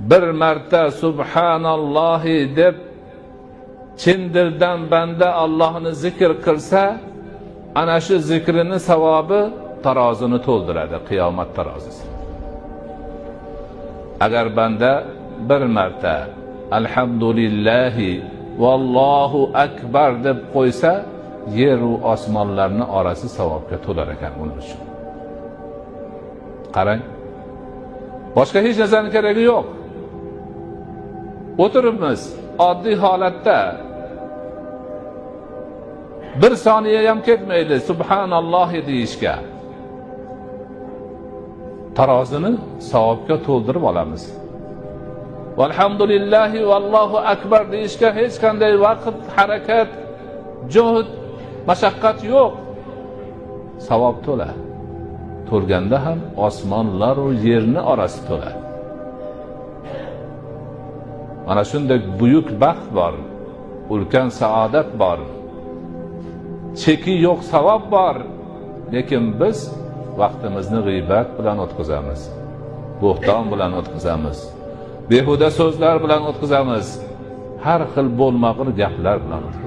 bir marta subhanallohi deb chin dildan banda Allohni zikr qilsa, ana shu zikrini savobi tarozini to'ldiradi, qiyomat tarozisi. Agar banda bir marta alhamdulillahi vallohu akbar deb qo'ysa, yer va osmonlarni orasi savobga to'lar ekan uning uchun. Qarang, boshqa hech narsaning keragi yo'q. O'tiribmiz oddiy holatda bir soniya ham ketmaydi subhanallohi deyishga. Tarozini savobga to'ldirib olamiz. Valhamdulillahi vallohu akbar deyishga hech qanday vaqt, harakat, juhd, mashaqqat yo'q. Savob to'la. To'lganda ham osmonlar va yerni orasi to'la. Mana shunday buyuk baxt bor, ulkan saodat bor. Cheki yo'q savob bor. Lekin biz vaqtimizni g'iybat bilan o'tkazamiz. Bo'xton bilan o'tkazamiz. Behuda so'zlar bilan o'tkazamiz. Har xil bo'lmag'ur gaplar bilan o'tkazamiz.